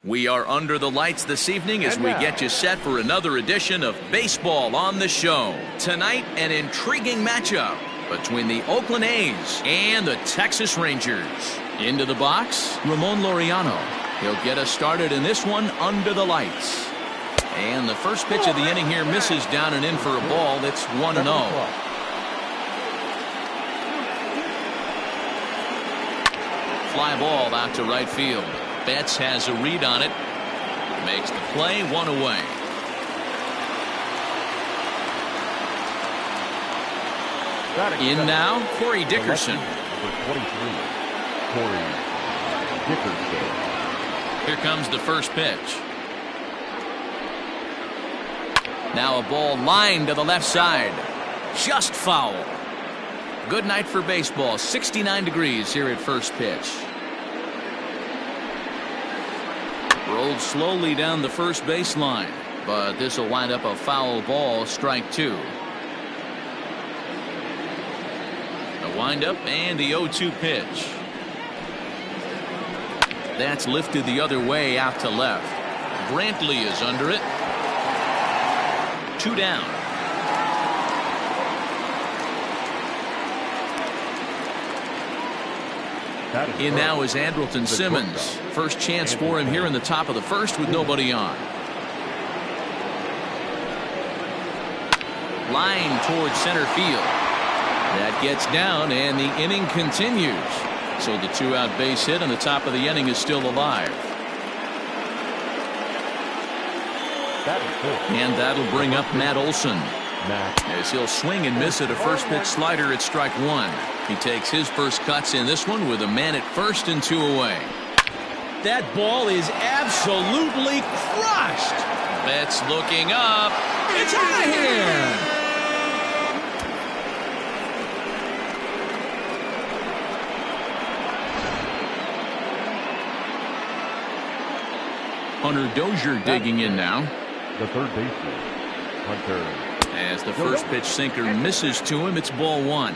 We are under the lights this evening as we get you set for another edition of Baseball on the Show. Tonight, an intriguing matchup between the Oakland A's and the Texas Rangers. Into the box, Ramon Laureano. He'll get us started in this one under the lights. And the first pitch of the inning here misses down and in for a ball. That's 1-0. Fly ball out to right field. Betts has a read on it. Makes the play, 1 away. In now, Corey Dickerson. Here comes the first pitch. Now a ball lined to the left side. Just foul. Good night for baseball. 69 degrees here at first pitch. Rolled slowly down the first baseline, but this will wind up a foul ball, strike 2. The windup and the 0-2 pitch. That's lifted the other way out to left. Brantley is under it. 2 down. In now is Andrelton Simmons. First chance for him here in the top of the first with nobody on. Line towards center field. That gets down and the inning continues. So the 2-out base hit on the top of the inning is still alive. And that'll bring up Matt Olson. As he'll swing and miss at a first pitch slider at strike 1. He takes his first cuts in this one with a man at first and 2 away. That ball is absolutely crushed. Betts looking up. It's out of here. Hunter Dozier digging in now. The third baseman, Hunter. As the first pitch sinker misses to him, it's ball 1.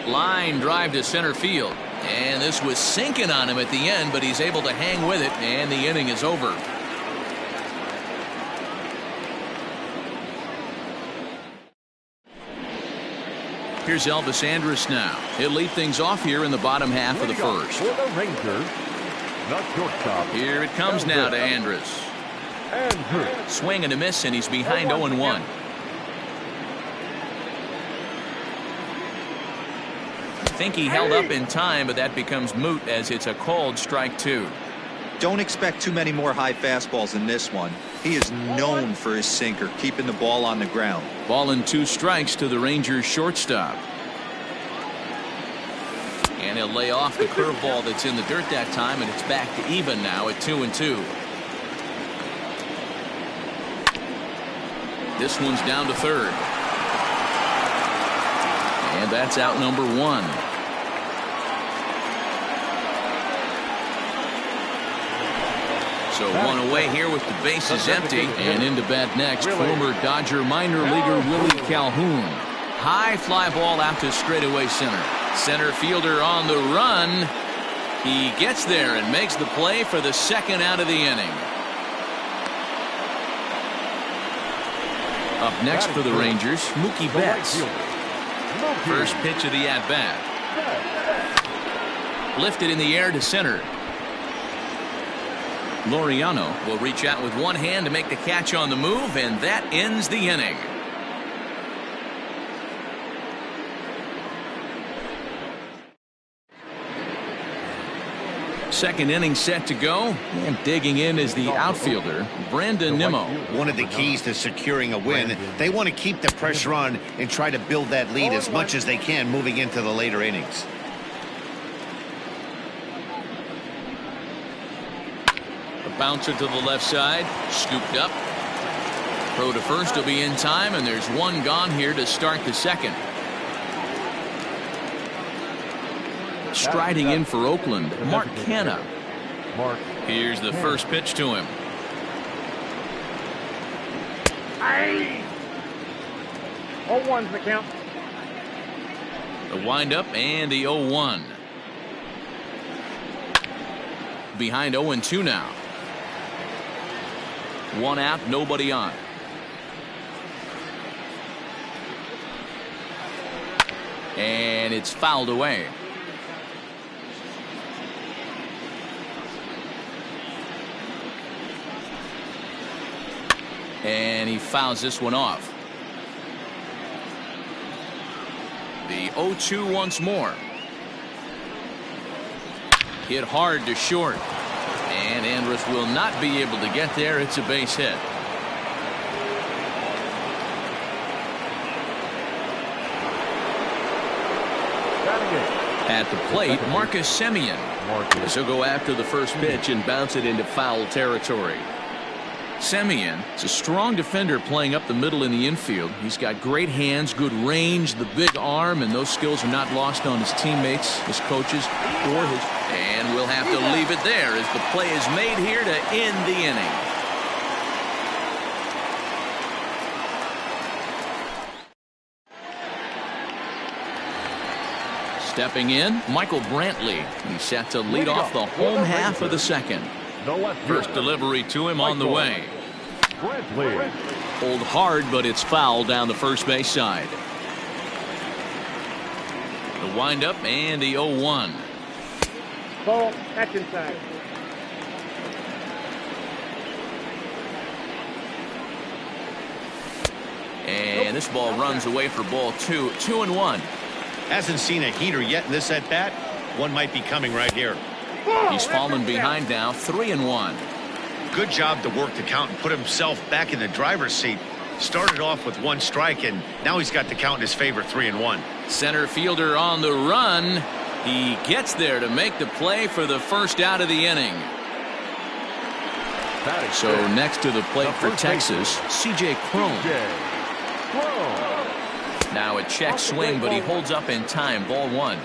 Line drive to center field. And this was sinking on him at the end, but he's able to hang with it, and the inning is over. Here's Elvis Andrus now. He'll lead things off here in the bottom half of the first. For the Rangers, the shortstop. Here it comes now to Andrus. Swing and a miss, and he's behind 0-1. I think he held up in time, but that becomes moot as it's a called strike 2. Don't expect too many more high fastballs in this one. He is known for his sinker, keeping the ball on the ground. Ball and 2 strikes to the Rangers shortstop. And he'll lay off the curveball that's in the dirt that time, and it's back to even now at 2-2. This one's down to third. And that's out number 1. So 1 away here with the bases empty. And into bat next, former Dodger minor leaguer Willie Calhoun. High fly ball out to straightaway center. Center fielder on the run. He gets there and makes the play for the second out of the inning. Up next for the Rangers, Mookie Betts. First pitch of the at-bat. Lifted in the air to center. Laureano will reach out with one hand to make the catch on the move, and that ends the inning. Second inning set to go, and digging in is the outfielder, Brandon Nimmo. One of the keys to securing a win, they want to keep the pressure on and try to build that lead as much as they can moving into the later innings. A bouncer to the left side, scooped up. Throw to first will be in time, and there's one gone here to start the second. Striding in for Oakland, Mark Canha. Here's the first pitch to him. 0-1's the count. The windup and the 0-1. Behind 0-2 now. One out, nobody on. And it's fouled away. And he fouls this one off. The 0-2 once more. Hit hard to short. And Andrus will not be able to get there. It's a base hit. At the plate, Marcus Semien. This will go after the first pitch and bounce it into foul territory. Semien is a strong defender playing up the middle in the infield. He's got great hands, good range, the big arm, and those skills are not lost on his teammates, his coaches, or his... And we'll have to leave it there as the play is made here to end the inning. Stepping in, Michael Brantley. He's set to lead off the home half of the second. First delivery to him on the way. Hold hard, but it's foul down the first base side. The windup and the 0-1. Ball, that's inside. And this ball runs away for ball 2. 2-1. Hasn't seen a heater yet in this at bat. One might be coming right here. He's fallen behind now. 3-1. Good job to work the count and put himself back in the driver's seat. Started off with one strike, and now he's got the count in his favor. 3-1. Center fielder on the run. He gets there to make the play for the first out of the inning. So next to the plate for Texas, C.J. Cron. Now a check swing, but he holds up in time. Ball 1.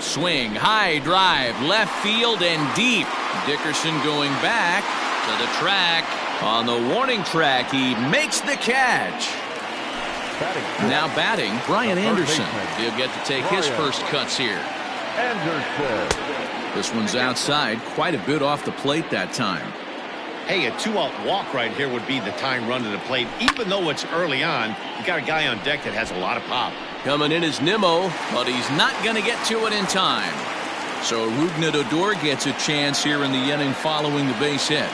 Swing, high drive, left field and deep. Dickerson going back to the track. On the warning track, he makes the catch. Now batting, Brian Anderson. He'll get to take his first cuts here. This one's outside, quite a bit off the plate that time. Hey, a 2-out walk right here would be the time run to the plate. Even though it's early on, you got a guy on deck that has a lot of pop. Coming in is Nimmo, but he's not going to get to it in time. So Rougned Odor gets a chance here in the inning following the base hit.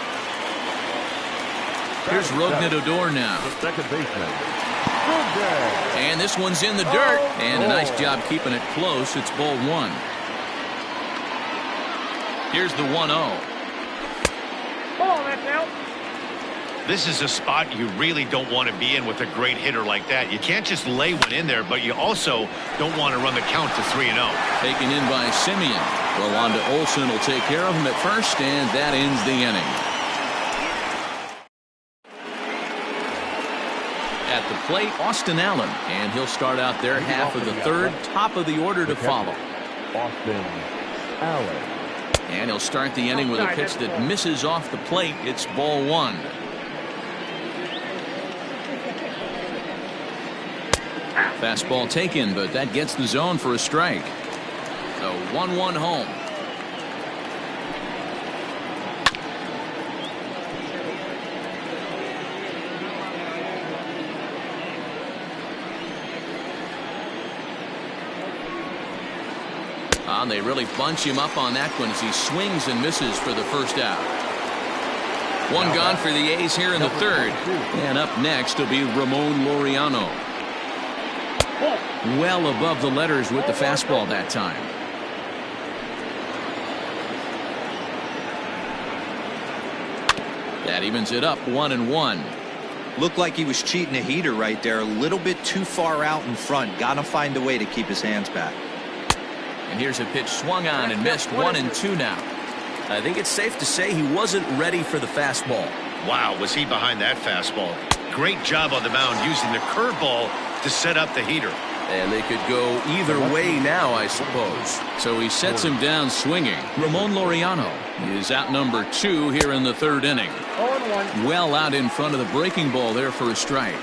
Here's Rougned Odor now. Second baseman. And this one's in the dirt. And a nice job keeping it close. It's ball 1. Here's the 1-0. This is a spot you really don't want to be in with a great hitter like that. You can't just lay one in there, but you also don't want to run the count to 3-0. Taken in by Semien. Well, on to Olsen will take care of him at first, and that ends the inning. At the plate, Austin Allen, and he'll start out their half of the third, top of the order to follow. Austin Allen. And he'll start the inning with a pitch that misses off the plate. It's ball 1. Fastball taken, but that gets the zone for a strike. The 1-1 home. They really bunch him up on that one as he swings and misses for the first out. One gone for the A's here in the third. And up next will be Ramon Laureano. Well above the letters with the fastball that time. That evens it up 1-1. Looked like he was cheating a heater right there. A little bit too far out in front. Got to find a way to keep his hands back. And here's a pitch swung on and missed. 1-2 now. I think it's safe to say he wasn't ready for the fastball. Wow, was he behind that fastball. Great job on the mound using the curveball to set up the heater. And they could go either way now, I suppose. So he sets him down swinging. Ramon Laureano is out number 2 here in the 3rd inning. 0-1. Well out in front of the breaking ball there for a strike.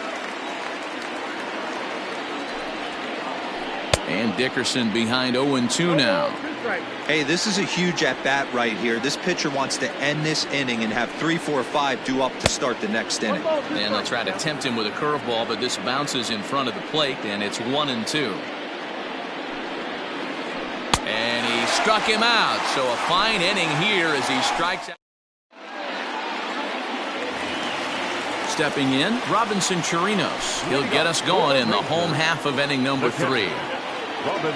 And Dickerson behind 0-2 now. Hey, this is a huge at-bat right here. This pitcher wants to end this inning and have 3, 4, 5 due up to start the next inning. And they'll try to tempt him with a curveball, but this bounces in front of the plate, and it's 1-2. And he struck him out. So a fine inning here as he strikes out. Stepping in, Robinson Chirinos. He'll get us going in the home half of inning number 3.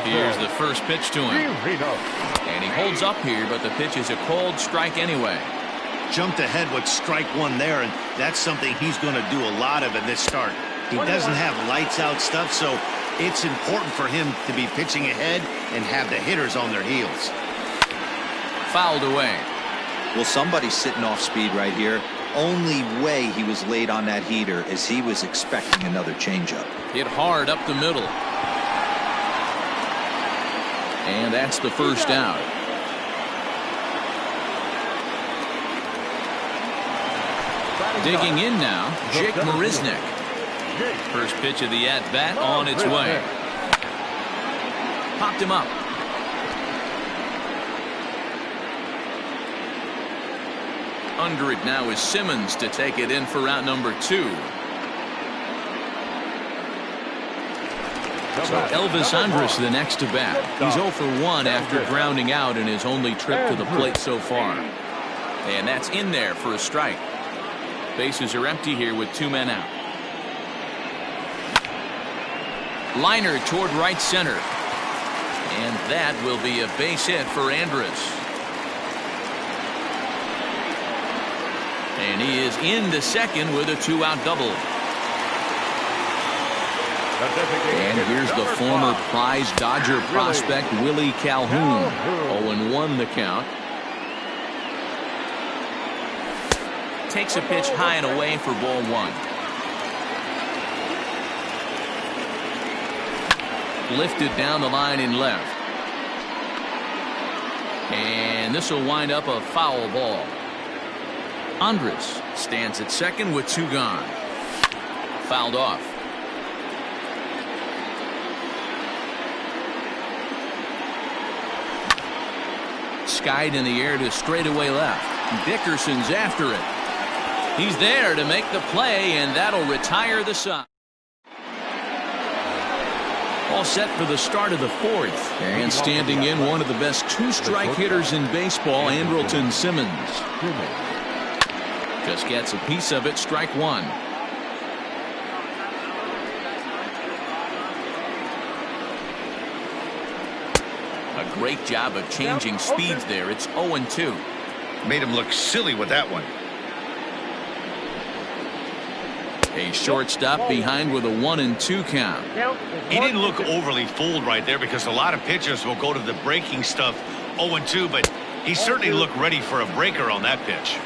Here's the first pitch to him. And he holds up here, but the pitch is a cold strike anyway. Jumped ahead with strike 1 there, and that's something he's going to do a lot of in this start. He doesn't have lights out stuff, so it's important for him to be pitching ahead and have the hitters on their heels. Fouled away. Well, somebody's sitting off speed right here. Only way he was late on that heater is he was expecting another changeup. Hit hard up the middle. And that's the first out. Digging in now, Jake Marisnick. First pitch of the at-bat on its way. Popped him up. Under it now is Simmons to take it in for out number 2. So Elvis Andrus the next to bat. He's 0 for 1 after grounding out in his only trip to the plate so far. And that's in there for a strike. Bases are empty here with 2 men out. Liner toward right center. And that will be a base hit for Andrus. And he is into second with a 2-out double. And here's the former prize Dodger prospect Willie Calhoun. 0-1 the count. Takes a pitch high and away for ball 1. Lifted down the line in left. And this will wind up a foul ball. Andrus stands at second with 2 gone. Fouled off. Skied in the air to straightaway left. Dickerson's after it. He's there to make the play, and that'll retire the side. All set for the start of the 4th. And standing in, one of the best 2-strike hitters in baseball, Andrelton Simmons. Just gets a piece of it, strike 1. A great job of changing speeds there. It's 0-2. Made him look silly with that one. A shortstop behind with a 1-2 count. He didn't look overly fooled right there because a lot of pitchers will go to the breaking stuff 0-2, but he certainly looked ready for a breaker on that pitch.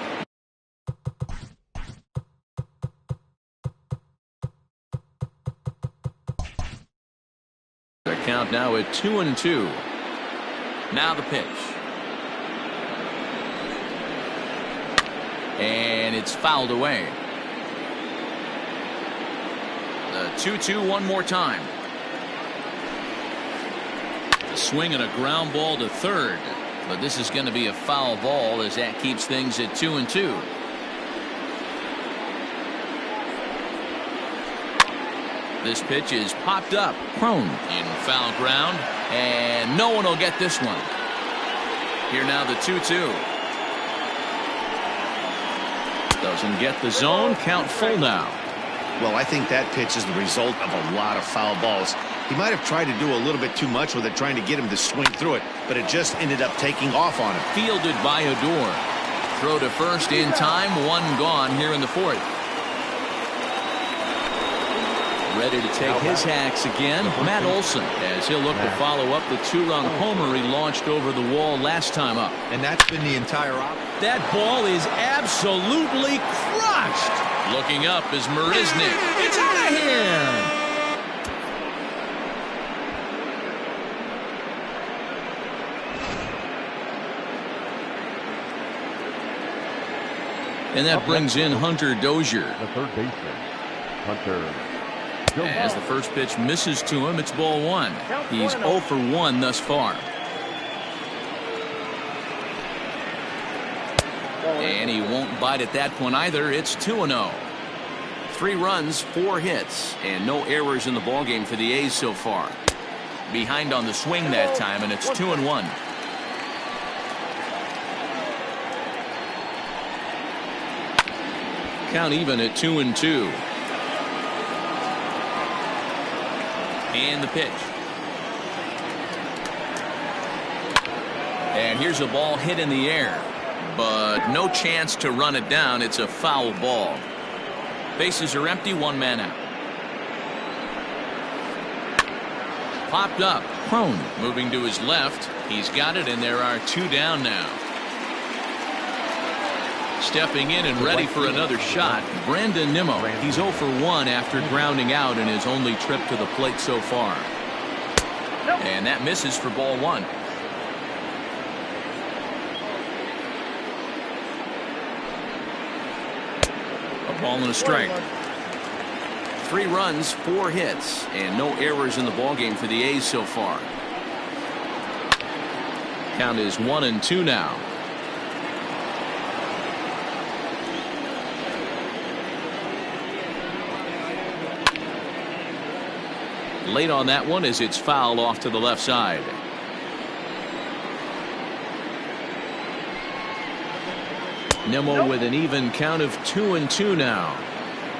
The count now at 2-2. Now the pitch. And it's fouled away. The 2-2 one more time. The swing and a ground ball to third. But this is going to be a foul ball as that keeps things at 2-2. This pitch is popped up. Prone in foul ground. And no one will get this one. Here now the 2-2. Doesn't get the zone. Count full now. Well, I think that pitch is the result of a lot of foul balls. He might have tried to do a little bit too much with it, trying to get him to swing through it, but it just ended up taking off on him. Fielded by Odor. Throw to first in time. 1 gone here in the 4th. Ready to take his hacks again, Matt Olson, as he'll look to follow up the 2-run homer he launched over the wall last time up. And that's been the entire That ball is absolutely crushed. Looking up is Marisnick. It's out of here. And that brings in Hunter Dozier. The third baseman, Hunter. As the first pitch misses to him, it's ball one. He's 0 for 1 thus far. And he won't bite at that one either. It's 2-0. 3 runs, 4 hits, and no errors in the ballgame for the A's so far. Behind on the swing that time, and it's 2-1. Count even at 2-2. And the pitch. And here's a ball hit in the air, but no chance to run it down. It's a foul ball. Bases are empty, 1 man out. Popped up. Crone moving to his left. He's got it, and there are 2 down now. Stepping in and ready for another shot, Brandon Nimmo. He's 0 for 1 after grounding out in his only trip to the plate so far. And that misses for ball 1. A ball and a strike. 3 runs, 4 hits, and no errors in the ballgame for the A's so far. Count is 1-2 now. Late on that one as it's fouled off to the left side. Nimmo with an even count of 2-2 now.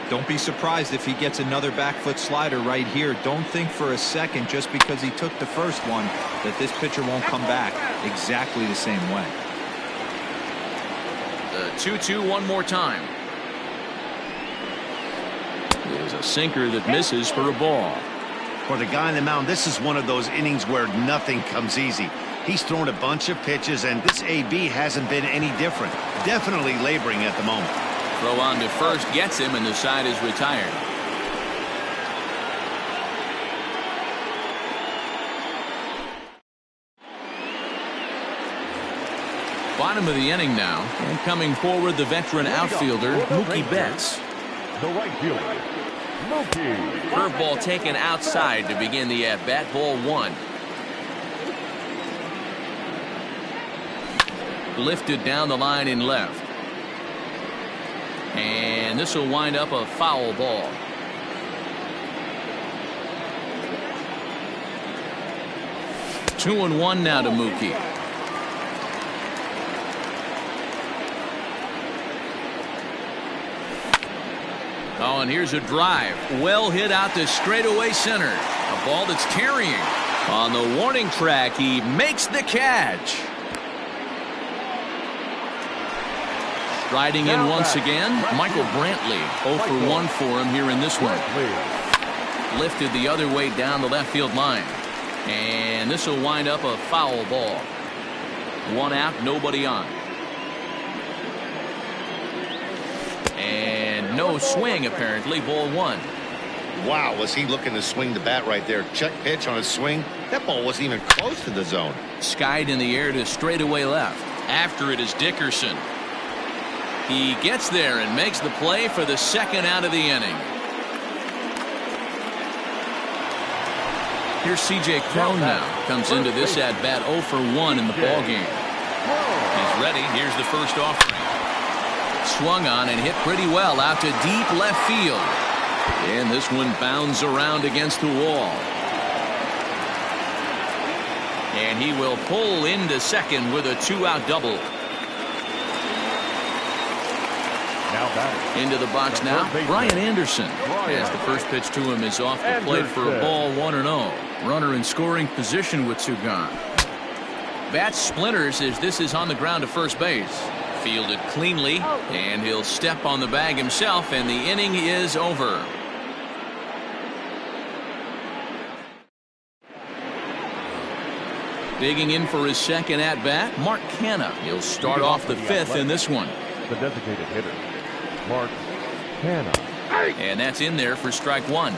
Don't be surprised if he gets another back foot slider right here. Don't think for a second, just because he took the first one, that this pitcher won't come back exactly the same way. The 2-2 one more time. There's a sinker that misses for a ball. For the guy on the mound, this is one of those innings where nothing comes easy. He's thrown a bunch of pitches, and this AB hasn't been any different. Definitely laboring at the moment. Throw on to first gets him, and the side is retired. Bottom of the inning now, and coming forward the veteran outfielder Mookie Betts. The right fielder, Mookie. Curveball taken outside to begin the at-bat. Ball 1. Lifted down the line in left. And this will wind up a foul ball. Two and one now to Mookie. Oh, and here's a drive. Well hit out to straightaway center. A ball that's carrying. On the warning track, he makes the catch. Striding in once again, Michael Brantley. 0 for 1 for him here in this one. Lifted the other way down the left field line. And this will wind up a foul ball. 1 out, nobody on. And no swing, apparently. Ball 1. Wow, was he looking to swing the bat right there? Check pitch on his swing. That ball wasn't even close to the zone. Skied in the air to straightaway left. After it is Dickerson. He gets there and makes the play for the second out of the inning. Here's C.J. Crone now. Comes into this at-bat 0 for 1 in the ballgame. He's ready. Here's the first offering. Swung on and hit pretty well out to deep left field. And this one bounds around against the wall. And he will pull into second with a 2-out double. Into the box now, Brian Anderson. As the first pitch to him is off the plate for a ball, 1-0. Runner in scoring position with 2 gone. Bat splinters as this is on the ground to first base. Fielded cleanly, and he'll step on the bag himself, and the inning is over. Digging in for his second at-bat, Mark Canha. He'll start off the 5th in this one. The designated hitter, Mark Canha. And that's in there for strike 1.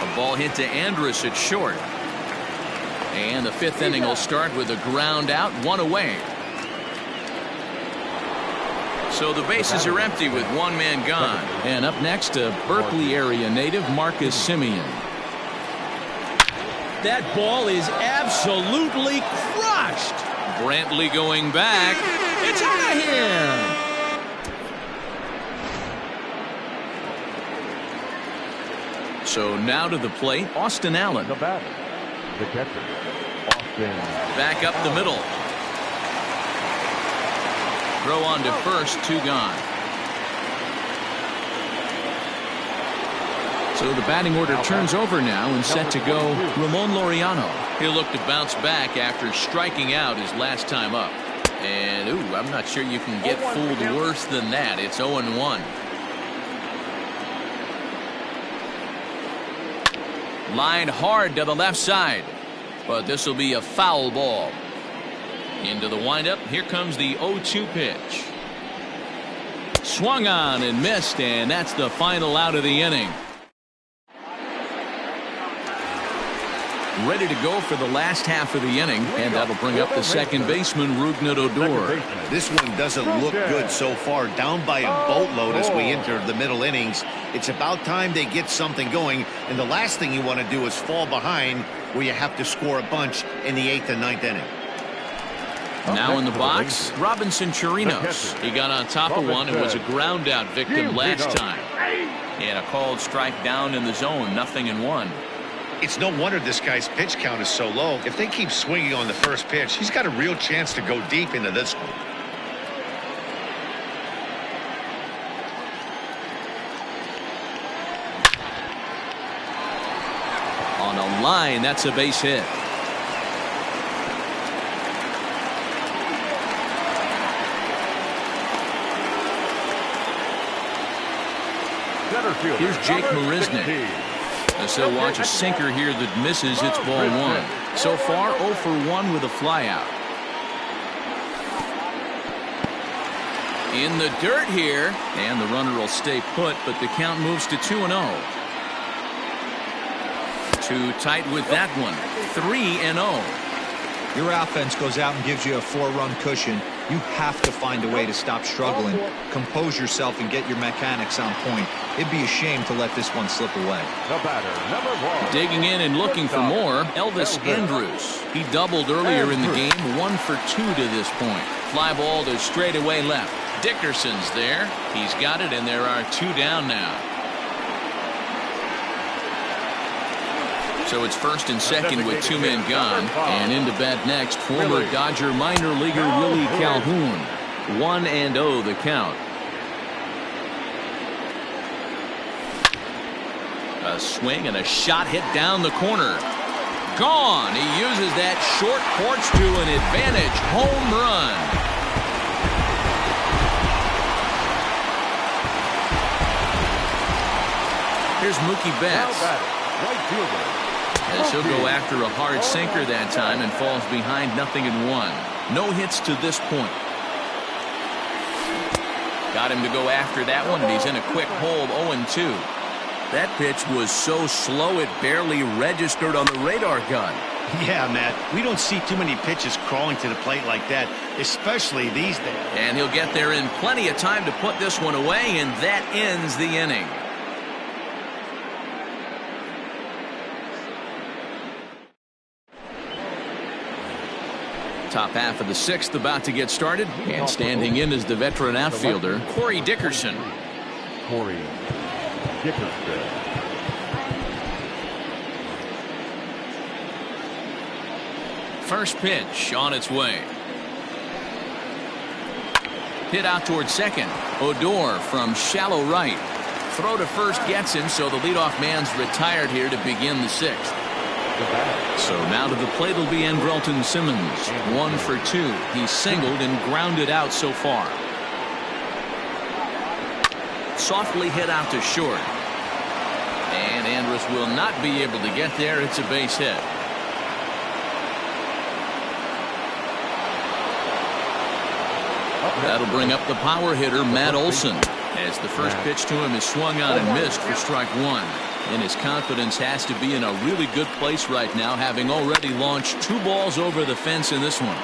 A ball hit to Andrus at short. And the fifth inning will start with a ground out, one away. So the bases are empty with one man gone. And up next, a Berkeley area native, Marcus Simeon. That ball is absolutely crushed. Brantley going back. It's out of here. So now to the plate, Austin Allen. The batter, the catcher, Austin. Back up the middle. Throw on to first, 2 gone. So the batting order turns over now and set to go Ramon Laureano. He'll look to bounce back after striking out his last time up. And, ooh, I'm not sure you can get fooled worse than that. It's 0-1. Lined hard to the left side. But this will be a foul ball. Into the windup. Here comes the 0-2 pitch. Swung on and missed, and that's the final out of the inning. Ready to go for the last half of the inning, and that'll bring up the second baseman, Rougned Odor. This one doesn't look good so far, down by a boatload as we enter the middle innings. It's about time they get something going, and the last thing you want to do is fall behind where you have to score a bunch in the 8th and 9th inning. Now in the box, Robinson Chirinos. He got on top of one and was a ground out victim last time. And a called strike down in the zone, 0-1. It's no wonder this guy's pitch count is so low. If they keep swinging on the first pitch, he's got a real chance to go deep into this one. On a line, that's a base hit. Here's Jake Marisnick. As he'll watch a sinker here that misses, it's ball 1. So far, 0 for 1 with a flyout. In the dirt here, and the runner will stay put, but the count moves to 2-0. Too tight with that one. 3-0. Your offense goes out and gives you a 4-run cushion. You have to find a way to stop struggling, compose yourself, and get your mechanics on point. It'd be a shame to let this one slip away. The batter, number 1. Digging in and looking for more, Elvis Andrus. He doubled earlier in the game, 1 for 2 to this point. Fly ball to straightaway left. Dickerson's there. He's got it, and there are 2 down now. So it's first and second with 2 men gone. And into bat next, former Dodger minor leaguer Willie Calhoun. 1-0 the count. A swing and a shot hit down the corner. Gone. He uses that short porch to an advantage. Home run. Here's Mookie Betts. Right fielder. As he'll go after a hard sinker that time and falls behind 0-1. No hits to this point. Got him to go after that one, and he's in a quick hole, 0-2. That pitch was so slow it barely registered on the radar gun. Yeah, Matt, we don't see too many pitches crawling to the plate like that, especially these days. And he'll get there in plenty of time to put this one away, and that ends the inning. Top half of the 6th about to get started, and standing in is the veteran outfielder, Corey Dickerson. Corey Dickerson. First pitch on its way. Hit out towards second. Odor from shallow right. Throw to first gets him, so the leadoff man's retired here to begin the 6th. So now to the plate will be Andrelton Simmons. 1 for 2. He's singled and grounded out so far. Softly hit out to short. And Andrus will not be able to get there. It's a base hit. That'll bring up the power hitter, Matt Olson. as the first pitch to him is swung on and missed for strike one. And his confidence has to be in a really good place right now, having already launched 2 balls over the fence in this one.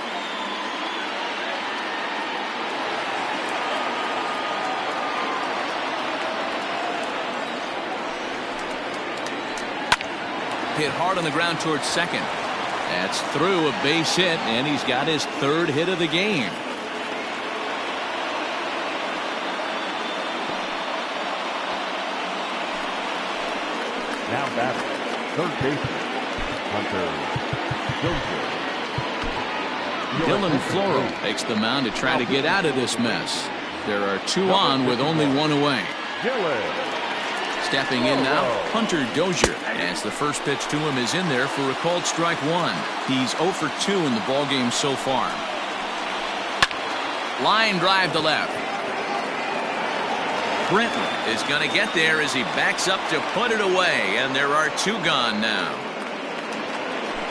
Hit hard on the ground towards second. That's through, a base hit, and he's got his 3rd hit of the game. Now batting, third baseman, Hunter Dozier. Dylan Floro takes the mound to try to get out of this mess. There are 2 on with only 1 away. Stepping in now, Hunter Dozier, as the first pitch to him is in there for a called strike one. He's 0 for 2 in the ballgame so far. Line drive to left. Brenton is going to get there as he backs up to put it away, and there are 2 gone now.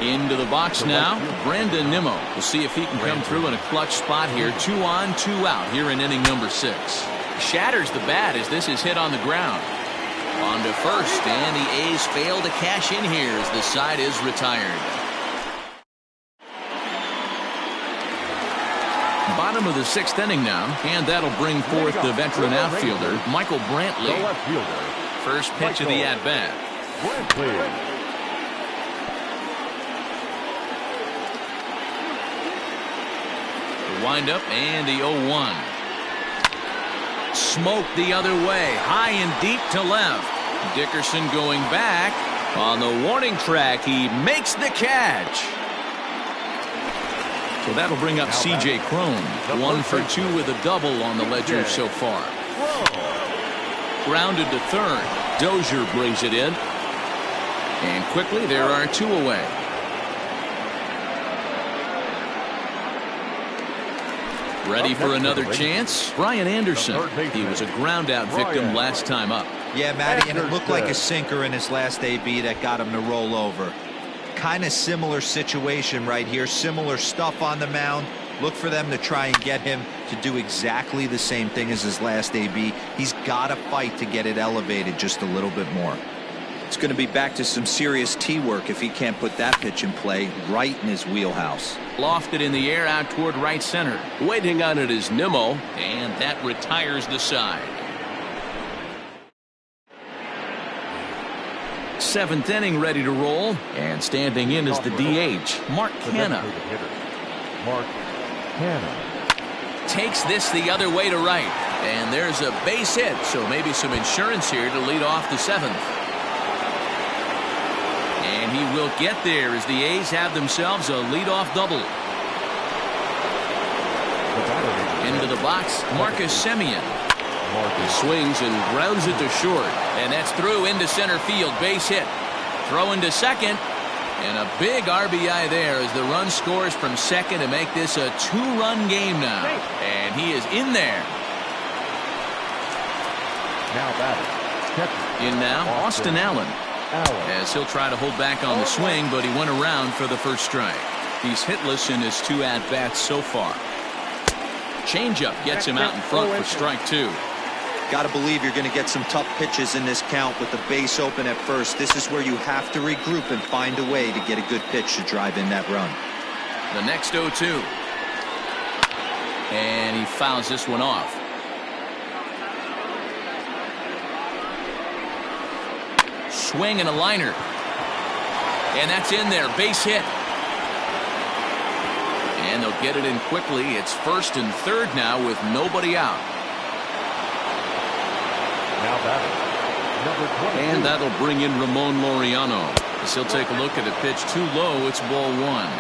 Into the box now, Brandon Nimmo. We'll see if he can come through in a clutch spot here. 2 on, 2 out here in inning number 6. Shatters the bat as this is hit on the ground. On to first, and the A's fail to cash in here as the side is retired. Bottom of the 6th inning now, and that'll bring forth the veteran outfielder, Michael Brantley. First pitch of the at-bat. The windup and the 0-1. Smoke the other way, high and deep to left. Dickerson going back. On the warning track, he makes the catch. So that'll bring up C.J. Cron. 1 for 2 with a double on the ledger so far. Grounded to third. Dozier brings it in. And quickly there are 2 away. Ready for another chance? Brian Anderson. He was a ground out victim last time up. Yeah, Matty, and it looked like a sinker in his last AB that got him to roll over. Kind of similar situation right here. Similar stuff on the mound. Look for them to try and get him to do exactly the same thing as his last AB. He's got to fight to get it elevated just a little bit more. It's going to be back to some serious tee work if he can't put that pitch in play right in his wheelhouse. Lofted in the air out toward right center. Waiting on it is Nimmo, and that retires the side. 7th inning ready to roll, and standing in is the DH, Mark Canha. Mark Canha takes this the other way to right, and there's a base hit, so maybe some insurance here to lead off the 7th. And he will get there as the A's have themselves a leadoff double. Into the box, Marcus Semien. He swings and grounds it to short, and that's through into center field. Base hit. Throw into second, and a big RBI there as the run scores from second to make this a 2-run game now. And he is in there. now batting. In now, Austin Allen. As he'll try to hold back on the swing, but he went around for the first strike. He's hitless in his 2 at-bats so far. Changeup gets him out in front for strike 2. Got to believe you're going to get some tough pitches in this count with the base open at first. This is where you have to regroup and find a way to get a good pitch to drive in that run. The next 0-2. And he fouls this one off. Swing and a liner. And that's in there. Base hit. And they'll get it in quickly. It's first and third now with nobody out. Now batting. Number 22. And that'll bring in Ramon Laureano. As he'll take a look at a pitch too low. It's ball 1.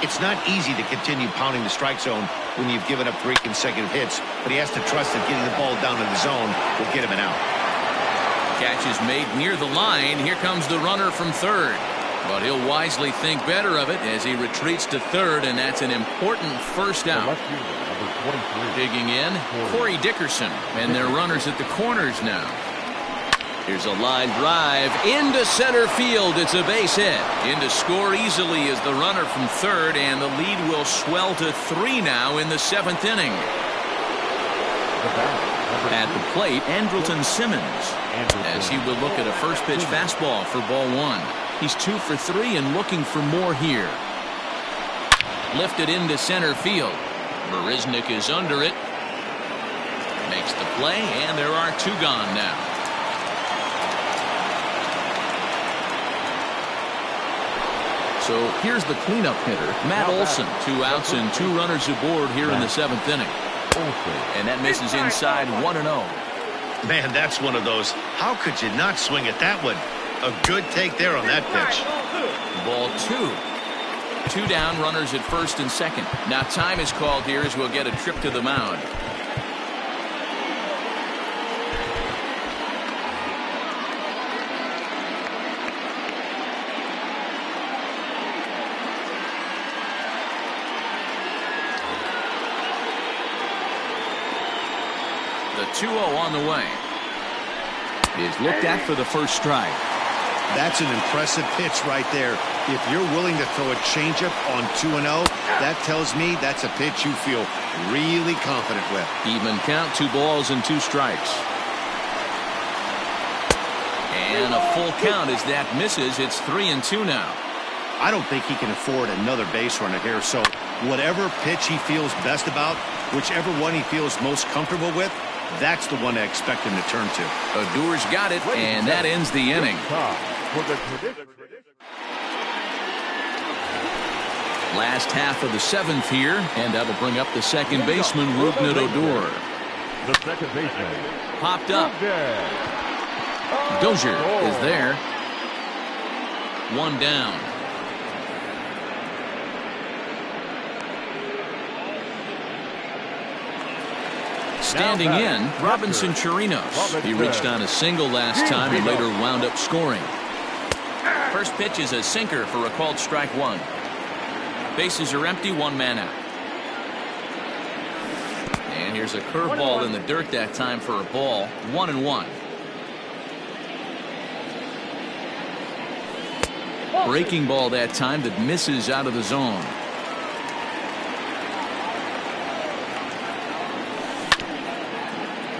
It's not easy to continue pounding the strike zone when you've given up 3 consecutive hits, but he has to trust that getting the ball down in the zone will get him an out. Catch is made near the line. Here comes the runner from third. But he'll wisely think better of it as he retreats to third, and that's an important first out. Digging in, Corey Dickerson, and their runners at the corners now. Here's a line drive into center field. It's a base hit. In to score easily is the runner from third, and the lead will swell to 3 now in the 7th inning. At the plate, Andrelton Simmons, as he will look at a first pitch fastball for ball one. He's 2 for 3 and looking for more here. Lifted into center field. Marisnick is under it. Makes the play, and there are 2 gone now. So here's the cleanup hitter, Matt Olson. 2 outs and 2 runners aboard here in the 7th inning. And that misses inside 1-0. Man, that's one of those. How could you not swing at that one? A good take there on that pitch. Ball 2. 2 down, runners at first and second. Now time is called here as we'll get a trip to the mound. The 2-0 on the way. Is looked at for the first strike. That's an impressive pitch right there. If you're willing to throw a changeup on 2-0, that tells me that's a pitch you feel really confident with. Even count, 2 balls and 2 strikes. And a full count as that misses. It's 3-2 now. I don't think he can afford another base runner here, so whatever pitch he feels best about, whichever one he feels most comfortable with, that's the one I expect him to turn to. Odor's got it, and that ends the inning. Last half of the 7th here, and that'll bring up the second baseman, Rougned Odor. The second baseman Popped up. Dozier is there. 1 down. Standing in, Robinson Chirinos. He reached on a single last time and later wound up scoring. First pitch is a sinker for a called strike 1. Bases are empty, 1 man out. And here's a curveball in the dirt that time for a ball. 1-1. Breaking ball that time that misses out of the zone.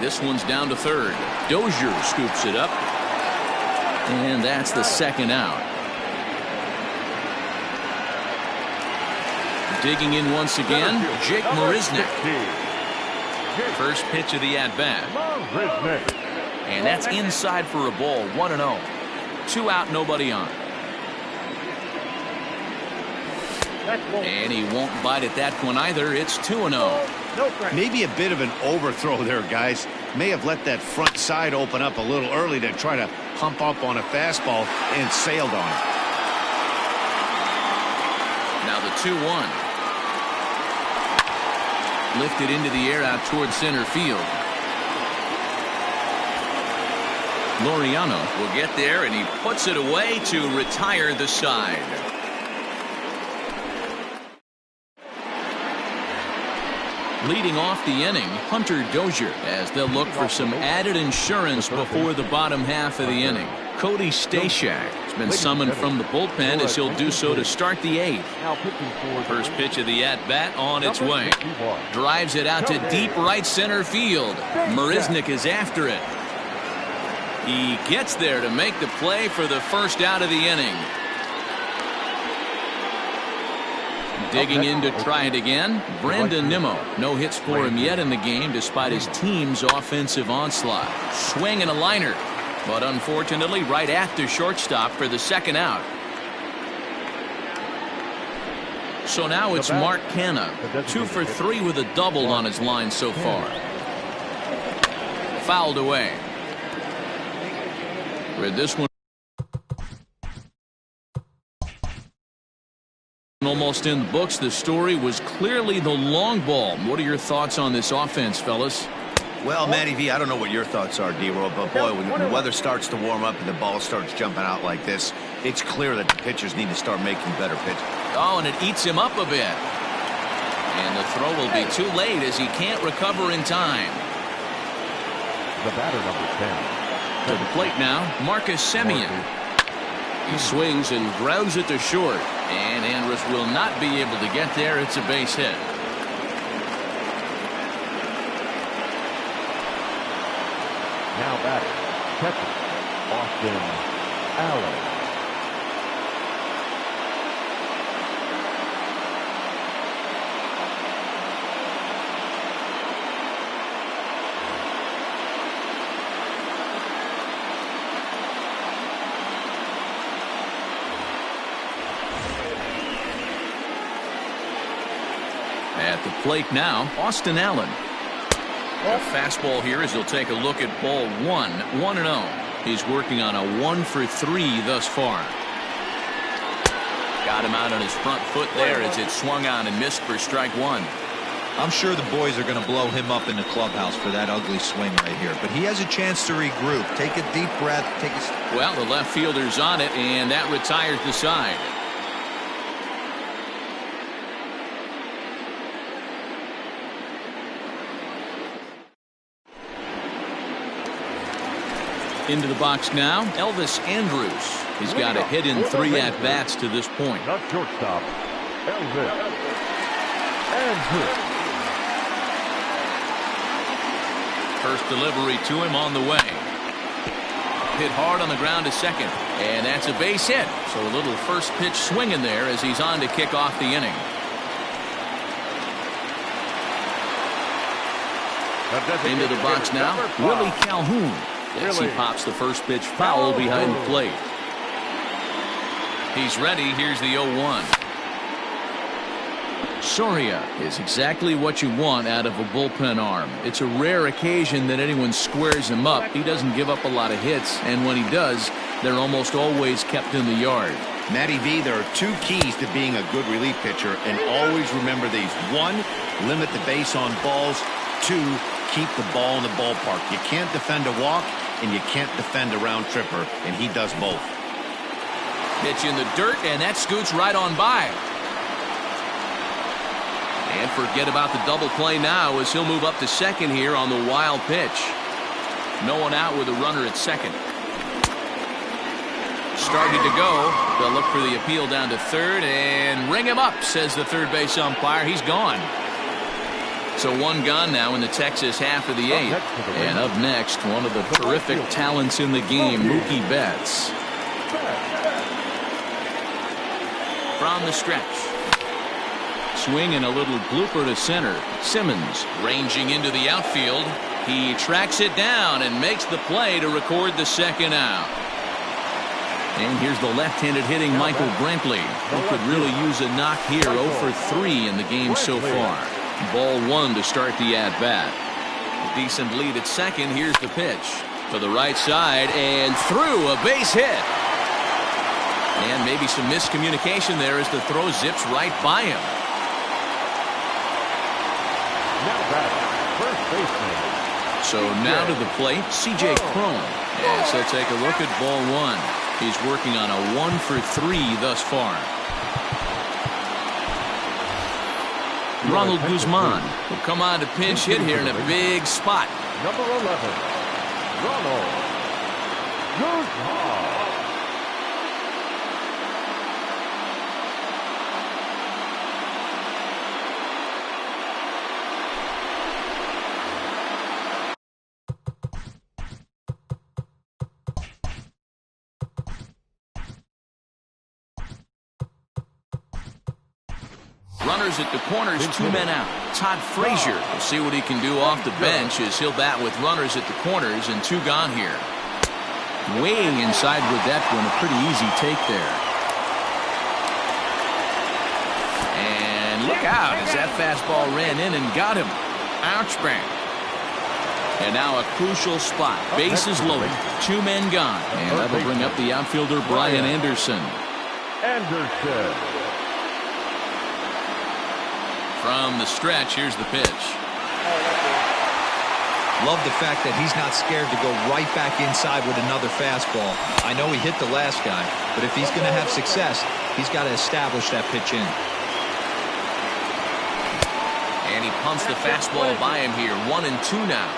This one's down to third. Dozier scoops it up. And that's the second out. Digging in once again, Jake Marisnick. First pitch of the at-bat. And that's inside for a ball, 1-0. 2 out, nobody on. And he won't bite at that one either. It's 2-0. Maybe a bit of an overthrow there, guys. May have let that front side open up a little early to try to hump up on a fastball and sailed on it. Now the 2-1. Lifted into the air out towards center field. Laureano will get there, and he puts it away to retire the side. Leading off the inning, Hunter Dozier, as they'll look for some added insurance before the bottom half of the inning. Cody Stashak has been summoned from the bullpen as he'll do so to start the 8th. First pitch of the at-bat on its way. Drives it out to deep right center field. Marisnick is after it. He gets there to make the play for the first out of the inning. Digging in to try it again, Brandon Nimmo. No hits for him yet in the game despite his team's offensive onslaught. Swing and a liner, but unfortunately right at the shortstop for the second out. So now it's Mark Canha, 2 for 3 with a double on his line so far. Fouled away. With this one almost in the books, the story was clearly the long ball. What are your thoughts on this offense, fellas? Well, Matty V, I don't know what your thoughts are, D-Roll, but boy, when the weather starts to warm up and the ball starts jumping out like this, it's clear that the pitchers need to start making better pitches. Oh, and it eats him up a bit. And the throw will be too late as he can't recover in time. The batter, number 10. To the plate now, Marcus Semien. He swings and grounds it to short. And Andrus will not be able to get there. It's a base hit. Now batting, catcher, Austin Allen. At the plate now, Austin Allen. A fastball here as he'll take a look at ball 1, 1-0. He's working on a 1-for-3 thus far. Got him out on his front foot there as it swung on and missed for strike 1. I'm sure the boys are going to blow him up in the clubhouse for that ugly swing right here, but he has a chance to regroup. Take a deep breath. Well, the left fielder's on it, and that retires the side. Into the box now, Elvis Andrus. He's got a hit in 3 at-bats to this point. The shortstop, Elvis Andrus. First delivery to him on the way. Hit hard on the ground to second, and that's a base hit. So a little first pitch swinging there as he's on to kick off the inning. Into the box now, Willie Calhoun. As he pops the first pitch foul behind the plate. He's ready. Here's the 0-1. Soria is exactly what you want out of a bullpen arm. It's a rare occasion that anyone squares him up. He doesn't give up a lot of hits, and when he does, they're almost always kept in the yard. Matty V, there are 2 keys to being a good relief pitcher, and always remember these. 1, limit the base on balls. 2, keep the ball in the ballpark. You can't defend a walk, and you can't defend a round tripper, and he does both. Pitch in the dirt, and that scoots right on by. And forget about the double play now as he'll move up to second here on the wild pitch. No one out with a runner at second. Started to go. They'll look for the appeal down to third and ring him up, says the third base umpire. He's gone. So 1 gone now in the Texas half of the 8th. And up next, one of the terrific talents in the game, Mookie Betts. From the stretch. Swing and a little blooper to center. Simmons ranging into the outfield. He tracks it down and makes the play to record the second out. And here's the left-handed hitting Michael Brantley, who could really use a knock here. 0 for 3 in the game so far. Ball 1 to start the at-bat. A decent lead at second. Here's the pitch to the right side and through, a base hit. And maybe some miscommunication there as the throw zips right by him. Now batting, first baseman. So now to the plate, C.J. Cron. As he'll take a look at ball 1. He's working on a 1 for 3 thus far. Ronald Guzman will come on to pinch hit here in a big spot. Number 11, Ronald Guzman. Runners at the corners, 2 men out. Todd Frazier will see what he can do off the bench as he'll bat with runners at the corners and 2 gone here. Way inside with that one, a pretty easy take there. And look out as that fastball ran in and got him. Ouch bang. And now a crucial spot. Bases loaded. 2 men gone. And that'll bring up the outfielder Brian Anderson. From the stretch, here's the pitch. Love the fact that he's not scared to go right back inside with another fastball. I know he hit the last guy, but if he's going to have success, he's got to establish that pitch in. And he pumps the fastball by him here. 1 and 2 now.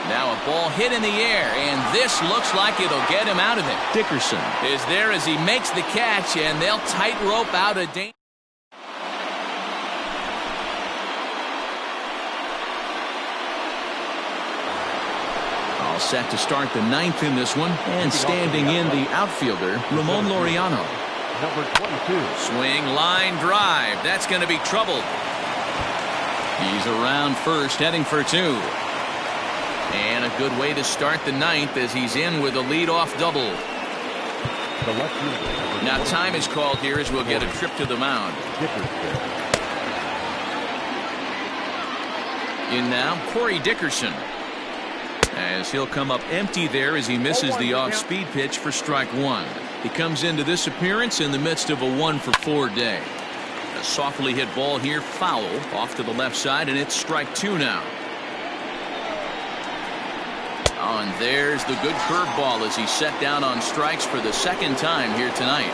Now a ball hit in the air, and this looks like it'll get him out of it. Dickerson is there as he makes the catch, and they'll tightrope out a danger. set to start the ninth in this one, and standing in the outfielder, Ramon Laureano. Number 22. Swing, line drive. That's going to be trouble. He's around first, heading for two. And a good way to start the ninth as he's in with a leadoff double. Now time is called here as we'll get a trip to the mound. In now, Corey Dickerson. As he'll come up empty there as he misses the off-speed pitch for strike one. He comes into this appearance in the midst of a 1-for-4 day. A softly hit ball here, foul, off to the left side, and it's strike two now. Oh, and there's the good curveball as he's set down on strikes for the second time here tonight.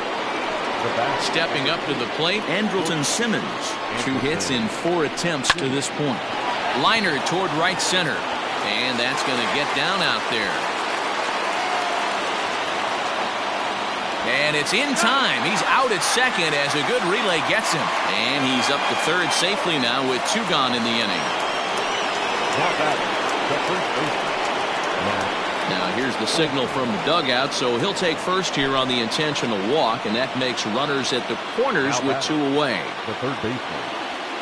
Stepping up to the plate, Andrelton Simmons. 2 hits in 4 attempts to this point. Liner toward right center. And that's going to get down out there. And it's in time. He's out at second as a good relay gets him. And he's up to third safely now with 2 gone in the inning. Now here's the signal from the dugout, so he'll take first here on the intentional walk, and that makes runners at the corners with 2 away. The third baseman,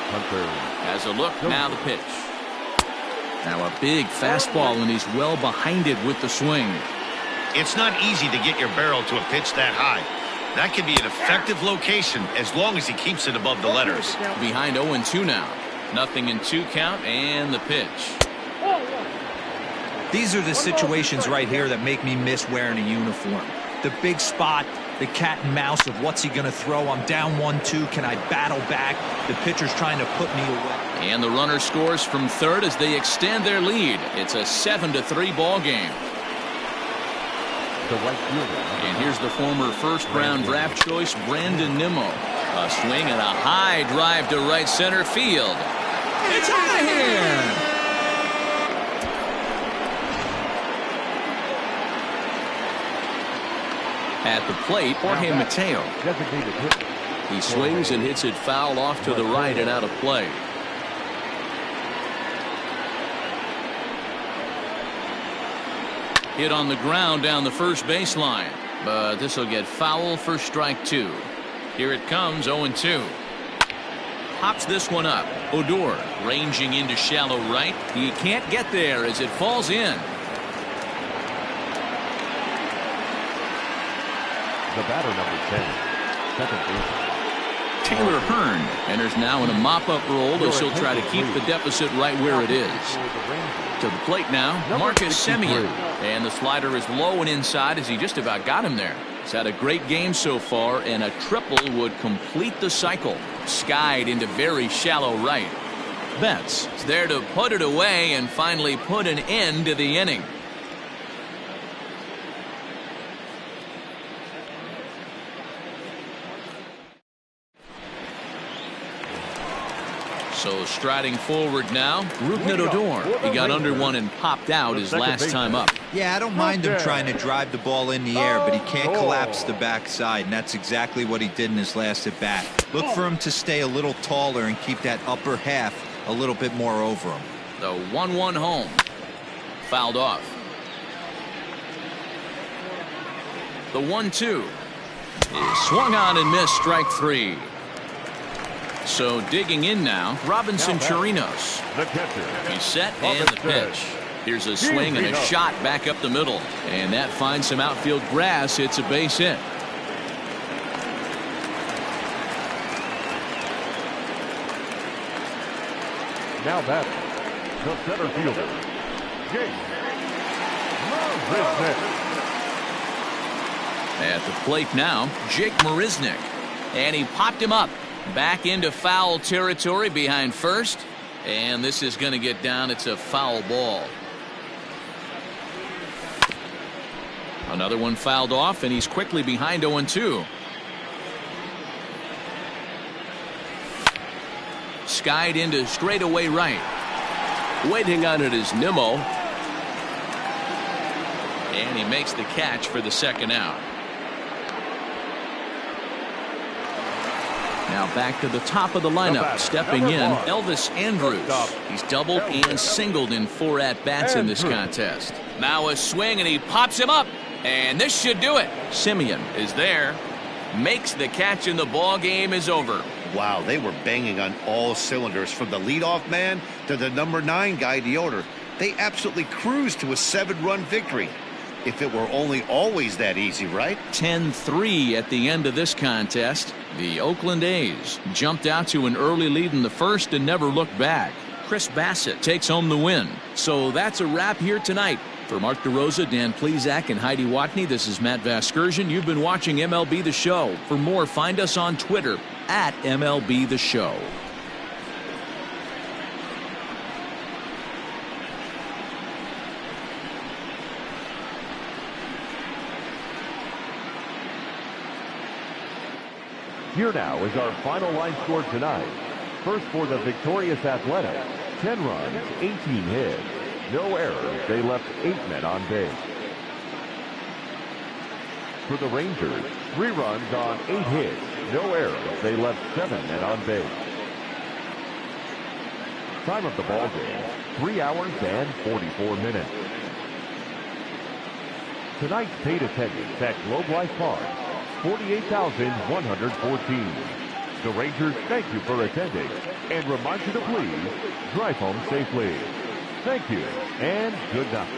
Hunter. Has a look, now the pitch. Now a big fastball, and he's well behind it with the swing. It's not easy to get your barrel to a pitch that high. That can be an effective location as long as he keeps it above the letters. Behind 0-2 now. Nothing in 2 count, and the pitch. These are the situations right here that make me miss wearing a uniform. The big spot, the cat and mouse of what's he going to throw. I'm down 1-2. Can I battle back? The pitcher's trying to put me away. And the runner scores from third as they extend their lead. It's a 7-3 ball game. And here's the former first-round draft choice, Brandon Nimmo. A swing and a high drive to right center field. It's out of here! At the plate, Jorge Mateo. He swings and hits it foul off to the right and out of play. Hit on the ground down the first baseline, but this will get foul for strike 2. Here it comes, 0-2. Pops this one up. Odor ranging into shallow right. He can't get there as it falls in. The batter, number 10, second baseman, Taylor Hearn enters now in a mop-up role as he'll try to keep the deficit right where it is. To the plate now, Marcus Semien. And the slider is low and inside as he just about got him there. He's had a great game so far, and a triple would complete the cycle. Skied into very shallow right. Betts is there to put it away and finally put an end to the inning. So striding forward now, Rougned Odor. He got under one and popped out his last time up. Yeah, I don't mind him trying to drive the ball in the air, but he can't collapse the backside, and that's exactly what he did in his last at bat. Look for him to stay a little taller and keep that upper half a little bit more over him. The 1-1 home. Fouled off. The 1-2 is swung on and missed, strike 3. So digging in now, Robinson Chirinos. He's set and the pitch. Here's a swing and a shot back up the middle. And that finds some outfield grass. It's a base hit. Now batting, the center fielder, Jake Marisnick. At the plate now, Jake Marisnick. And he popped him up. Back into foul territory behind first. And this is going to get down. It's a foul ball. Another one fouled off, and he's quickly behind 0-2. Skied into straightaway right. Waiting on it is Nimmo. And he makes the catch for the second out. Now back to the top of the lineup. Stepping in, Elvis Andrus. He's doubled and singled in 4 at-bats in this contest. Now a swing, and he pops him up. And this should do it. Simeon is there. Makes the catch, and the ball game is over. Wow, they were banging on all cylinders from the leadoff man to the number 9 guy in the order. They absolutely cruised to a 7-run victory. If it were only always that easy, right? 10-3 at the end of this contest. The Oakland A's jumped out to an early lead in the first and never looked back. Chris Bassett takes home the win. So that's a wrap here tonight. For Mark DeRosa, Dan Plesac, and Heidi Watney, this is Matt Vasgersian. You've been watching MLB The Show. For more, find us on Twitter at MLB The Show. Here now is our final line score tonight. First for the victorious Athletics, 10 runs, 18 hits. No errors, they left 8 men on base. For the Rangers, 3 runs on 8 hits. No errors, they left 7 men on base. Time of the ball game, 3 hours and 44 minutes. Tonight's paid attendance at Globe Life Park, 48,114. The Rangers thank you for attending and remind you to please drive home safely. Thank you and good night.